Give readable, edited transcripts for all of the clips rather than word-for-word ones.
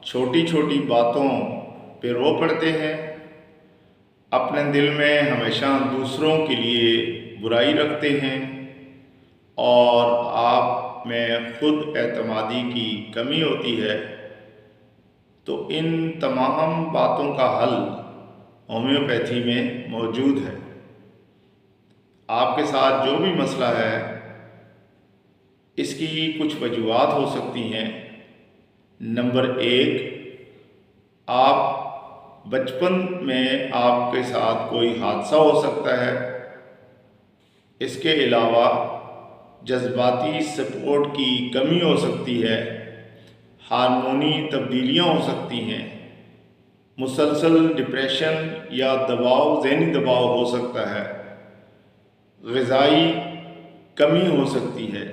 چھوٹی چھوٹی باتوں پہ رو پڑتے ہیں، اپنے دل میں ہمیشہ دوسروں کے لیے برائی رکھتے ہیں، اور آپ میں خود اعتمادی کی کمی ہوتی ہے، تو ان تمام باتوں کا حل ہومیوپیتھی میں موجود ہے۔ آپ کے ساتھ جو بھی مسئلہ ہے اس کی کچھ وجوہات ہو سکتی ہیں۔ نمبر 1، آپ بچپن میں آپ کے ساتھ کوئی حادثہ ہو سکتا ہے۔ اس کے علاوہ جذباتی سپورٹ کی کمی ہو سکتی ہے، ہارمونی تبدیلیاں ہو سکتی ہیں، مسلسل ڈپریشن یا دباؤ، ذہنی دباؤ ہو سکتا ہے، غذائی کمی ہو سکتی ہے۔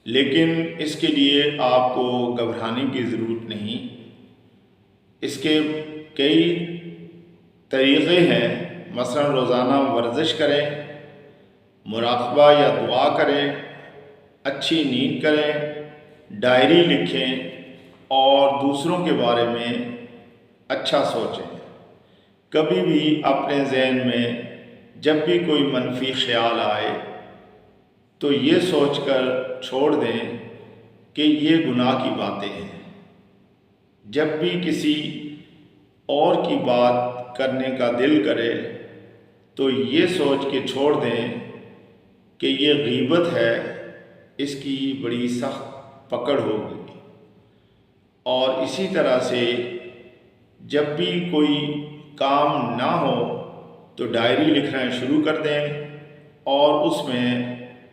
لیکن اس کے لیے آپ کو گھبرانے کی ضرورت نہیں۔ اس کے کئی طریقے ہیں، مثلا روزانہ ورزش کریں، مراقبہ یا دعا کریں، اچھی نیند کریں، ڈائری لکھیں اور دوسروں کے بارے میں اچھا سوچیں۔ کبھی بھی اپنے ذہن میں جب بھی کوئی منفی خیال آئے تو یہ سوچ کر چھوڑ دیں کہ یہ گناہ کی باتیں ہیں۔ جب بھی کسی اور کی بات کرنے کا دل کرے تو یہ سوچ کے چھوڑ دیں کہ یہ غیبت ہے، اس کی بڑی سخت پکڑ ہوگی۔ اور اسی طرح سے جب بھی کوئی کام نہ ہو تو ڈائری لکھنا شروع کر دیں، اور اس میں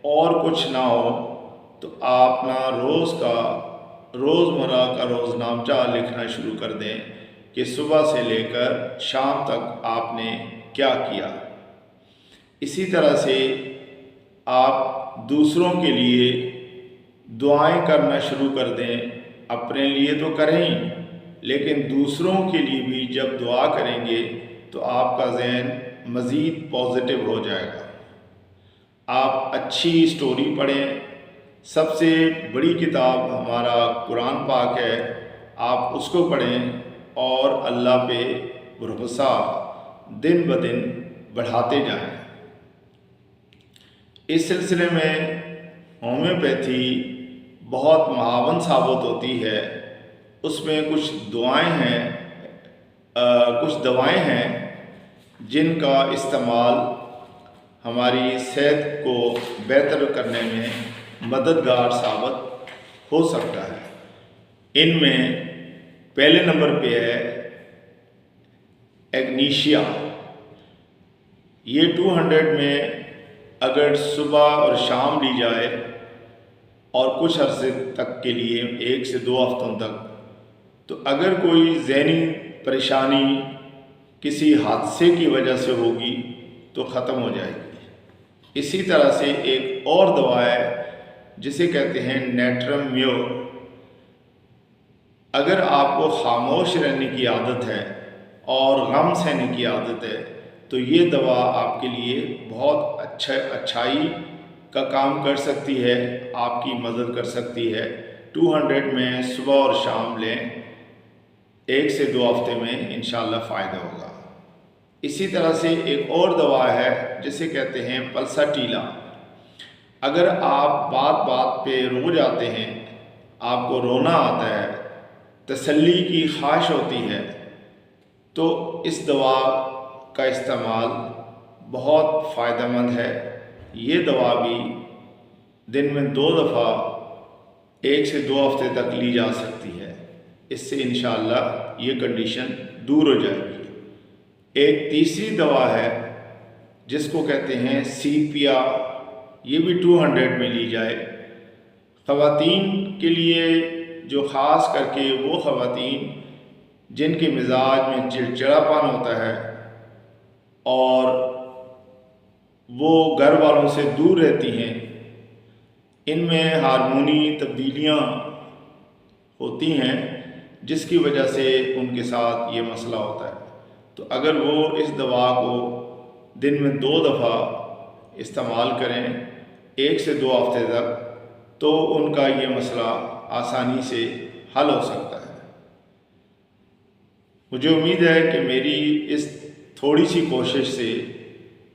اور کچھ نہ ہو تو آپ اپنا روزمرہ کا روزنامہ لکھنا شروع کر دیں کہ صبح سے لے کر شام تک آپ نے کیا کیا۔ اسی طرح سے آپ دوسروں کے لیے دعائیں کرنا شروع کر دیں۔ اپنے لیے تو کریں ہی، لیکن دوسروں کے لیے بھی جب دعا کریں گے تو آپ کا ذہن مزید پازیٹیو ہو جائے گا۔ آپ اچھی سٹوری پڑھیں۔ سب سے بڑی کتاب ہمارا قرآن پاک ہے، آپ اس کو پڑھیں اور اللہ پہ بھروسہ دن بدن بڑھاتے جائیں۔ اس سلسلے میں ہومیوپیتھی بہت معاون ثابت ہوتی ہے۔ اس میں کچھ دوائیں ہیں جن کا استعمال ہماری صحت کو بہتر کرنے میں مددگار ثابت ہو سکتا ہے۔ ان میں پہلے نمبر پہ ہے ایگنیشیا۔ یہ 200 میں اگر صبح اور شام لی جائے اور کچھ عرصے تک کے لیے 1 سے 2 ہفتوں تک، تو اگر کوئی ذہنی پریشانی کسی حادثے کی وجہ سے ہوگی تو ختم ہو جائے گی۔ اسی طرح سے ایک اور دوا ہے جسے کہتے ہیں نیٹرم میو۔ اگر آپ کو خاموش رہنے کی عادت ہے اور غم سہنے کی عادت ہے تو یہ دوا آپ کے لیے بہت اچھائی کا کام کر سکتی ہے، آپ کی مدد کر سکتی ہے۔ 200 میں صبح اور شام لیں، 1 سے 2 ہفتے میں انشاءاللہ فائدہ ہوگا۔ اسی طرح سے ایک اور دوا ہے جسے کہتے ہیں پلساٹیلا۔ اگر آپ بات بات پہ رو جاتے ہیں، آپ کو رونا آتا ہے، تسلی کی خواہش ہوتی ہے، تو اس دوا کا استعمال بہت فائدہ مند ہے۔ یہ دوا بھی دن میں 2 دفعہ 1 سے 2 ہفتے تک لی جا سکتی ہے۔ اس سے انشاءاللہ یہ کنڈیشن دور ہو جائے گی۔ ایک تیسری دوا ہے جس کو کہتے ہیں سیپیا۔ یہ بھی 200 میں لی جائے۔ خواتین کے لیے، جو خاص کر کے وہ خواتین جن کے مزاج میں چڑچڑاپن ہوتا ہے اور وہ گھر والوں سے دور رہتی ہیں، ان میں ہارمونی تبدیلیاں ہوتی ہیں جس کی وجہ سے ان کے ساتھ یہ مسئلہ ہوتا ہے۔ تو اگر وہ اس دوا کو دن میں 2 دفعہ استعمال کریں 1 سے 2 ہفتے تک، تو ان کا یہ مسئلہ آسانی سے حل ہو سکتا ہے۔ مجھے امید ہے کہ میری اس تھوڑی سی کوشش سے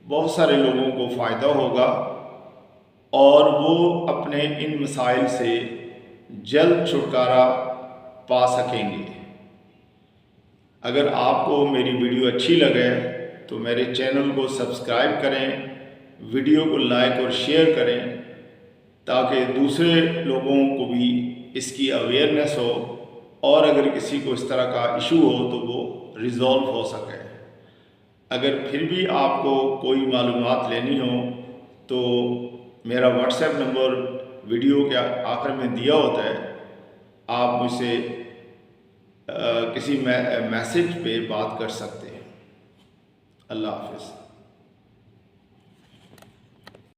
بہت سارے لوگوں کو فائدہ ہوگا اور وہ اپنے ان مسائل سے جلد چھٹکارا پا سکیں گے۔ اگر آپ کو میری ویڈیو اچھی لگے تو میرے چینل کو سبسکرائب کریں، ویڈیو کو لائک اور شیئر کریں تاکہ دوسرے لوگوں کو بھی اس کی اویئرنیس ہو، اور اگر کسی کو اس طرح کا ایشو ہو تو وہ ریزالو ہو سکے۔ اگر پھر بھی آپ کو کوئی معلومات لینی ہو تو میرا واٹس ایپ نمبر ویڈیو کے آخر میں دیا ہوتا ہے، آپ مجھ سے کسی میسج پہ بات کر سکتے ہیں۔ اللہ حافظ۔